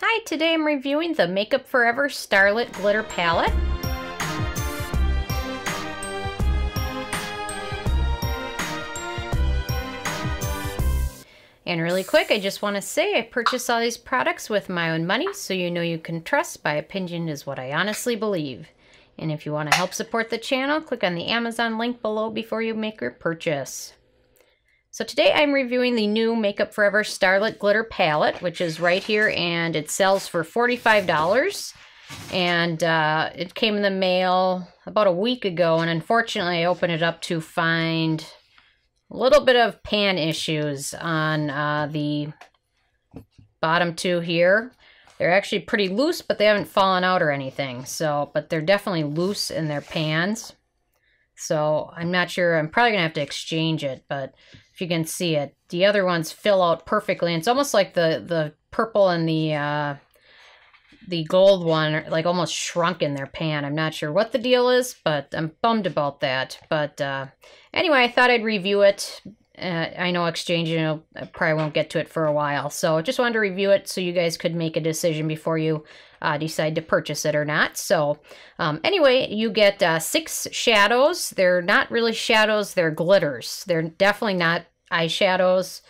Hi, today I'm reviewing the Makeup Forever Starlit Glitter Palette. And really quick, I just want to say I purchased all these products with my own money, so you know you can trust my opinion is what I honestly believe. And if you want to help support the channel, click on the Amazon link below before you make your purchase. So today I'm reviewing the new Makeup Forever Starlit Glitter Palette, which is right here, and it sells for $45. And it came in the mail about a week ago, and unfortunately I opened it up to find a little bit of pan issues on the bottom two here. They're actually pretty loose, but they haven't fallen out or anything. So, but they're definitely loose in their pans. So I'm not sure, I'm probably gonna have to exchange it, but if you can see it, the other ones fill out perfectly. And it's almost like the purple and the gold one, like almost shrunk in their pan. I'm not sure what the deal is, but I'm bummed about that. But anyway, I thought I'd review it. I know exchanging, I probably won't get to it for a while. So I just wanted to review it so you guys could make a decision before you decide to purchase it or not. So anyway, you get 6 shadows. They're not really shadows, they're glitters. They're definitely not eyeshadows.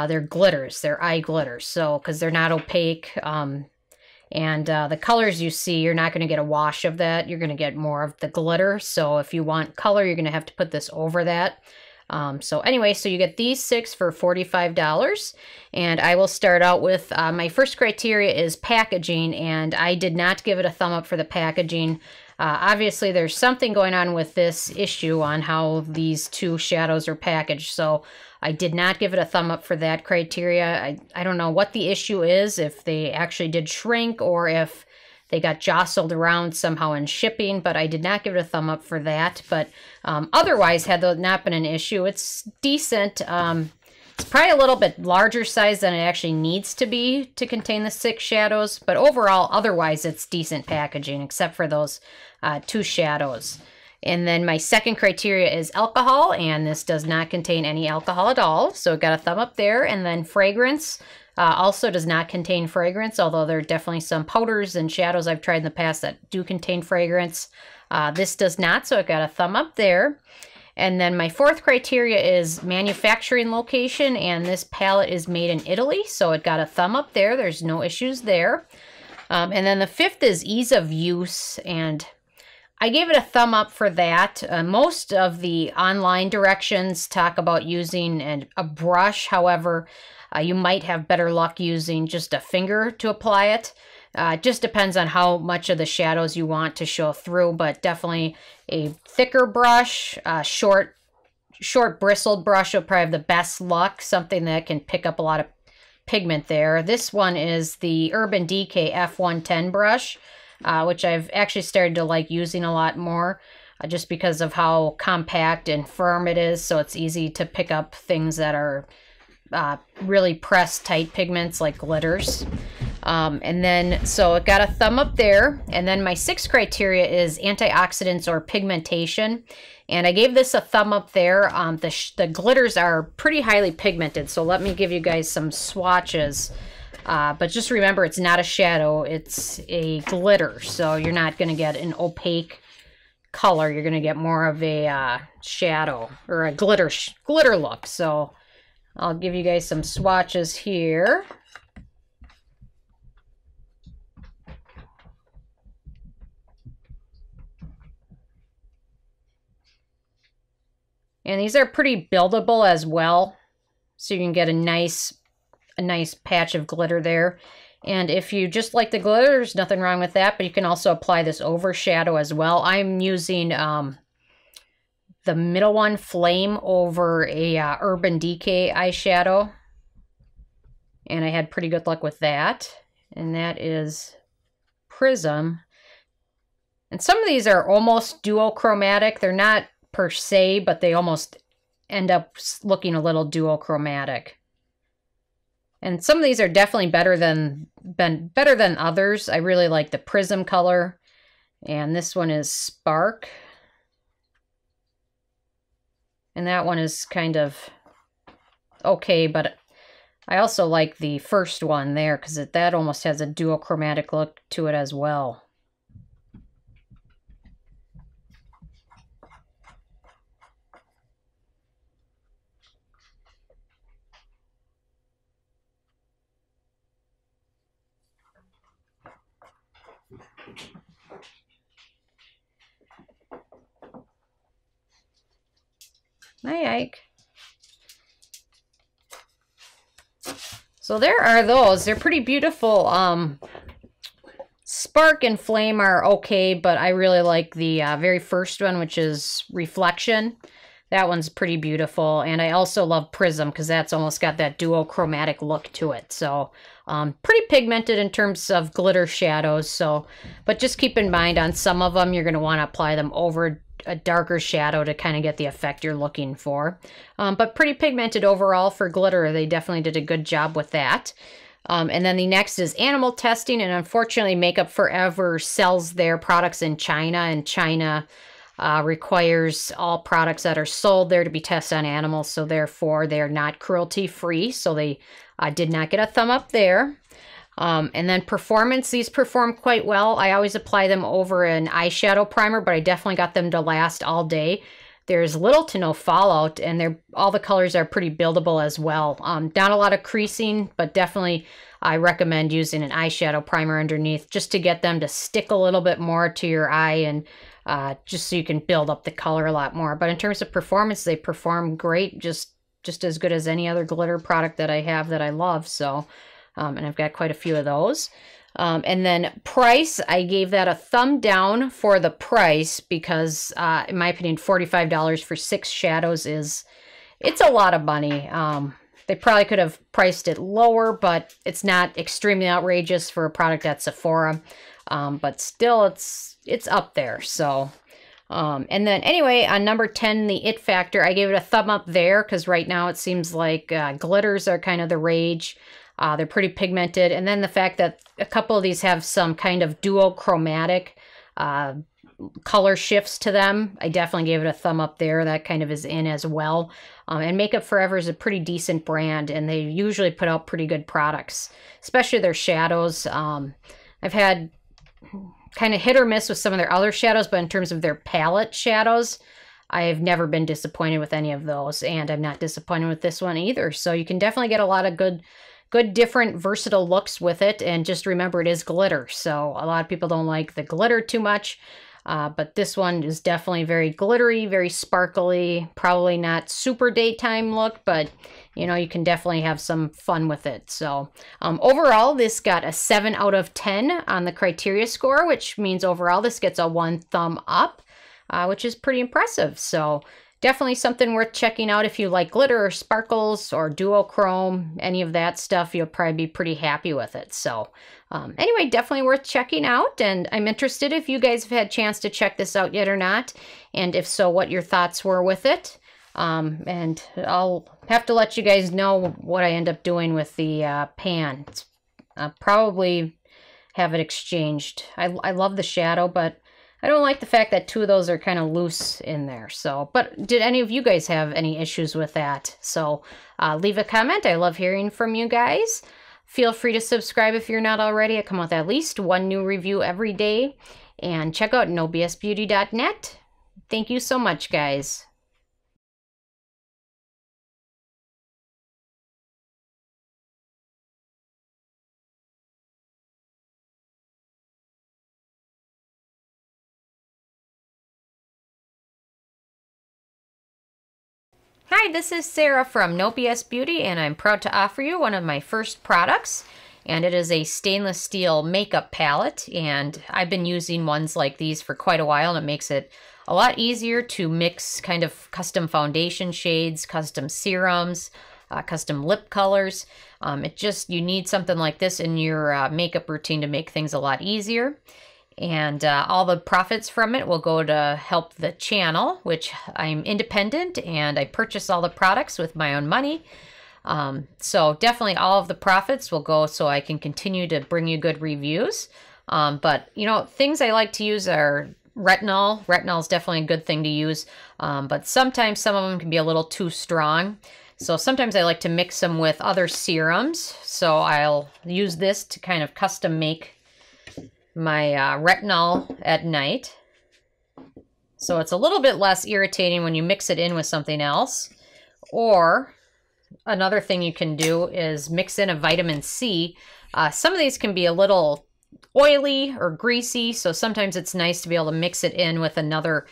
They're glitters, they're eye glitters. So, because they're not opaque. And the colors you see, you're not going to get a wash of that. You're going to get more of the glitter. So if you want color, you're going to have to put this over that. So anyway, so you get these 6 for $45, and I will start out with, my first criteria is packaging, and I did not give it a thumb up for the packaging. Obviously there's something going on with this issue on how these 2 shadows are packaged, so I did not give it a thumb up for that criteria. I don't know what the issue is, if they actually did shrink or if they got jostled around somehow in shipping, but I did not give it a thumb up for that. But otherwise, had that not been an issue, it's decent. It's probably a little bit larger size than it actually needs to be to contain the 6 shadows. But overall, otherwise, it's decent packaging, except for those 2 shadows. And then my second criteria is alcohol, and this does not contain any alcohol at all. So it got a thumb up there. And then fragrance. Also does not contain fragrance, although there are definitely some powders and shadows I've tried in the past that do contain fragrance. This does not, so it got a thumb up there. And then my fourth criteria is manufacturing location, and this palette is made in Italy, so it got a thumb up there. There's no issues there. And then the fifth is ease of use, and I gave it a thumb up for that. Most of the online directions talk about using a brush. However, you might have better luck using just a finger to apply it. It just depends on how much of the shadows you want to show through, but definitely a thicker brush, short bristled brush will probably have the best luck, something that can pick up a lot of pigment there. This one is the Urban Decay F110 brush, which I've actually started to like using a lot more, just because of how compact and firm it is, so it's easy to pick up things that are really pressed tight pigments like glitters. And then, so it got a thumb up there. And then my 6th criteria is antioxidants or pigmentation. And I gave this a thumb up there. The glitters are pretty highly pigmented. So let me give you guys some swatches. But just remember, it's not a shadow, it's a glitter. So you're not going to get an opaque color. You're going to get more of a shadow or a glitter look. So I'll give you guys some swatches here. And these are pretty buildable as well. So you can get a nice patch of glitter there. And if you just like the glitter, there's nothing wrong with that, but you can also apply this overshadow as well. I'm using the middle one, Flame, over a Urban Decay eyeshadow. And I had pretty good luck with that. And that is Prism. And some of these are almost duochromatic. They're not per se, but they almost end up looking a little duochromatic. And some of these are definitely better than others. I really like the Prism color. And this one is Spark. And that one is kind of okay, but I also like the first one there because that almost has a duochromatic look to it as well. Hi, Ike. So there are those. They're pretty beautiful. Spark and Flame are okay, but I really like the very first one, which is Reflection. That one's pretty beautiful. And I also love Prism because that's almost got that duochromatic look to it. So pretty pigmented in terms of glitter shadows. So, but just keep in mind on some of them, you're going to want to apply them over a darker shadow to kind of get the effect you're looking for. But pretty pigmented overall for glitter. They definitely did a good job with that. And then the next is Animal Testing. And unfortunately, Makeup Forever sells their products in China. And China requires all products that are sold there to be tested on animals. So therefore, they are not cruelty-free. So they did not get a thumb up there. And then Performance, these perform quite well. I always apply them over an eyeshadow primer, but I definitely got them to last all day. There's little to no fallout, and all the colors are pretty buildable as well. Not a lot of creasing, but definitely I recommend using an eyeshadow primer underneath just to get them to stick a little bit more to your eye and just so you can build up the color a lot more. But in terms of performance, they perform great, just as good as any other glitter product that I have that I love. So. And I've got quite a few of those. And then price, I gave that a thumb down for the price because, in my opinion, $45 for 6 shadows it's a lot of money. They probably could have priced it lower, but it's not extremely outrageous for a product at Sephora. But still, it's up there. So, and then anyway, on number 10, the It Factor, I gave it a thumb up there because right now it seems like glitters are kind of the rage. They're pretty pigmented. And then the fact that a couple of these have some kind of duochromatic color shifts to them, I definitely gave it a thumb up there. That kind of is in as well. And Makeup Forever is a pretty decent brand, and they usually put out pretty good products, especially their shadows. I've had kind of hit or miss with some of their other shadows, but in terms of their palette shadows, I've never been disappointed with any of those, and I'm not disappointed with this one either. So you can definitely get a lot of good different versatile looks with it. And just remember, it is glitter. So a lot of people don't like the glitter too much. But this one is definitely very glittery, very sparkly, probably not super daytime look, but you know, you can definitely have some fun with it. So overall, this got a 7 out of 10 on the criteria score, which means overall this gets a 1 thumb up, which is pretty impressive. So definitely something worth checking out if you like glitter or sparkles or duochrome, any of that stuff. You'll probably be pretty happy with it. So anyway, definitely worth checking out. And I'm interested if you guys have had a chance to check this out yet or not. And if so, what your thoughts were with it. And I'll have to let you guys know what I end up doing with the pan. I'll probably have it exchanged. I love the shadow, but I don't like the fact that 2 of those are kind of loose in there. So, but did any of you guys have any issues with that? So leave a comment. I love hearing from you guys. Feel free to subscribe if you're not already. I come with at least 1 new review every day. And check out nobsbeauty.net. Thank you so much, guys. Hi, this is Sarah from No BS Beauty, and I'm proud to offer you one of my first products, and it is a stainless steel makeup palette, and I've been using ones like these for quite a while, and it makes it a lot easier to mix kind of custom foundation shades, custom serums, custom lip colors. You need something like this in your makeup routine to make things a lot easier. And all the profits from it will go to help the channel, which I'm independent and I purchase all the products with my own money. So definitely all of the profits will go so I can continue to bring you good reviews. But, you know, things I like to use are retinol. Retinol is definitely a good thing to use. But sometimes some of them can be a little too strong. So sometimes I like to mix them with other serums. So I'll use this to kind of custom make my retinol at night. So it's a little bit less irritating when you mix it in with something else. Or another thing you can do is mix in a vitamin C. Some of these can be a little oily or greasy, so sometimes it's nice to be able to mix it in with another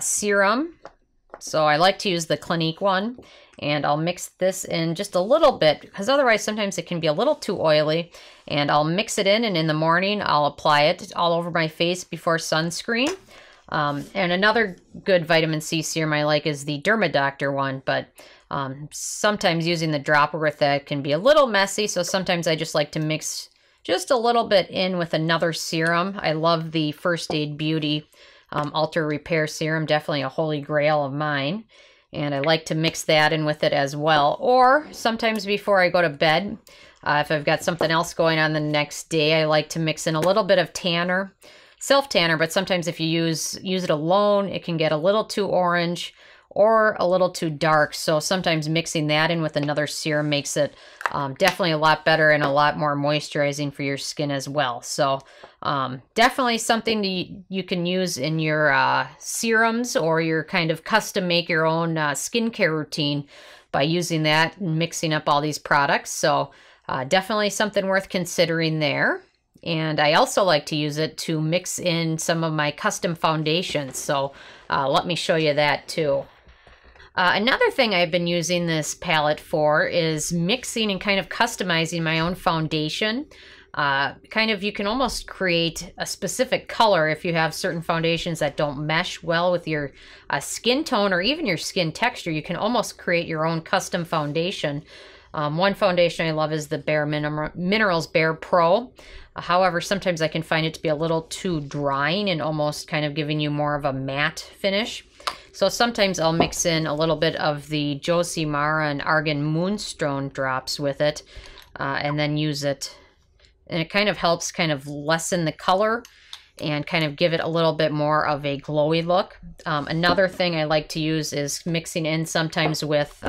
serum. So I like to use the Clinique one, and I'll mix this in just a little bit because otherwise sometimes it can be a little too oily. And I'll mix it in, and in the morning I'll apply it all over my face before sunscreen. And another good vitamin C serum I like is the Dermadoctor one, but sometimes using the dropper with that can be a little messy, so sometimes I just like to mix just a little bit in with another serum. I love the First Aid Beauty Ultra Repair Serum, definitely a holy grail of mine, and I like to mix that in with it as well. Or sometimes before I go to bed, if I've got something else going on the next day, I like to mix in a little bit of tanner, self-tanner, but sometimes if you use it alone, it can get a little too orange or a little too dark. So sometimes mixing that in with another serum makes it definitely a lot better and a lot more moisturizing for your skin as well. So definitely something you can use in your serums, or your kind of custom make your own skincare routine by using that and mixing up all these products. So definitely something worth considering there. And I also like to use it to mix in some of my custom foundations. So let me show you that too. Another thing I've been using this palette for is mixing and kind of customizing my own foundation. You can almost create a specific color if you have certain foundations that don't mesh well with your skin tone or even your skin texture. You can almost create your own custom foundation. One foundation I love is the Bare Minerals Bare Pro. However, sometimes I can find it to be a little too drying and almost kind of giving you more of a matte finish. So sometimes I'll mix in a little bit of the Josie Mara and Argan Moonstone drops with it, and then use it. And it kind of helps kind of lessen the color and kind of give it a little bit more of a glowy look. Another thing I like to use is mixing in sometimes with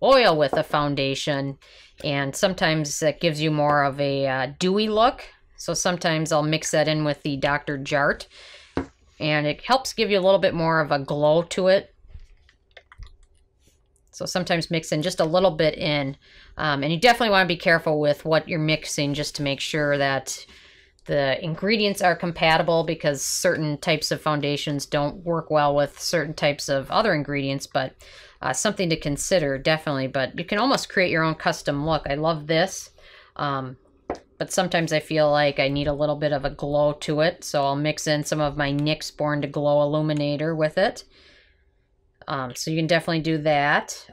oil with a foundation, and sometimes that gives you more of a dewy look. So sometimes I'll mix that in with the Dr. Jart, and it helps give you a little bit more of a glow to it. So sometimes mix in just a little bit in, and you definitely want to be careful with what you're mixing just to make sure that the ingredients are compatible, because certain types of foundations don't work well with certain types of other ingredients. But something to consider, definitely. But you can almost create your own custom look. I love this, but sometimes I feel like I need a little bit of a glow to it, so I'll mix in some of my NYX Born to Glow Illuminator with it. So you can definitely do that.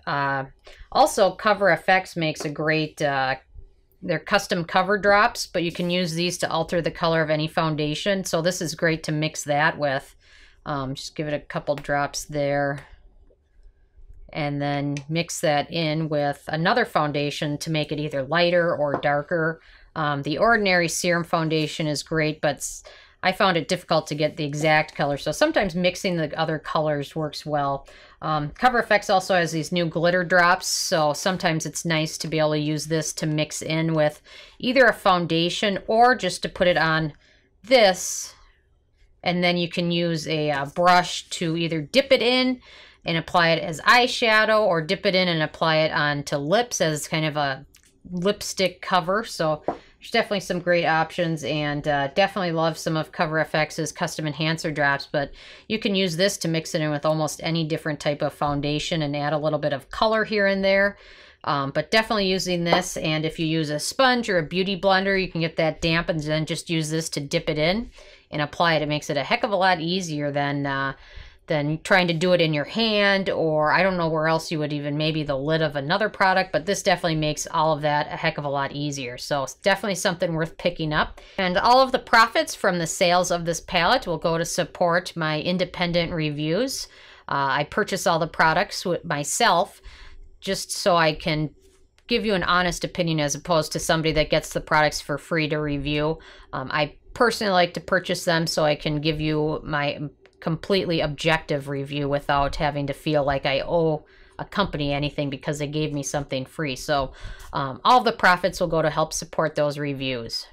Also, Cover FX makes a great, they're custom cover drops, but you can use these to alter the color of any foundation. So this is great to mix that with. Just give it a couple drops there, and then mix that in with another foundation to make it either lighter or darker. The Ordinary Serum Foundation is great, but I found it difficult to get the exact color. So sometimes mixing the other colors works well. Cover FX also has these new glitter drops, so sometimes it's nice to be able to use this to mix in with either a foundation or just to put it on this. And then you can use a brush to either dip it in and apply it as eyeshadow, or dip it in and apply it onto lips as kind of a lipstick cover. So there's definitely some great options, and definitely love some of Cover FX's custom enhancer drops, but you can use this to mix it in with almost any different type of foundation and add a little bit of color here and there. But definitely using this, and if you use a sponge or a beauty blender, you can get that damp and then just use this to dip it in and apply it. It makes it a heck of a lot easier than trying to do it in your hand, or I don't know where else you would even, maybe the lid of another product, but this definitely makes all of that a heck of a lot easier. So it's definitely something worth picking up. And all of the profits from the sales of this palette will go to support my independent reviews. I purchase all the products myself just so I can give you an honest opinion as opposed to somebody that gets the products for free to review. I personally like to purchase them so I can give you my completely objective review without having to feel like I owe a company anything because they gave me something free. So all the profits will go to help support those reviews.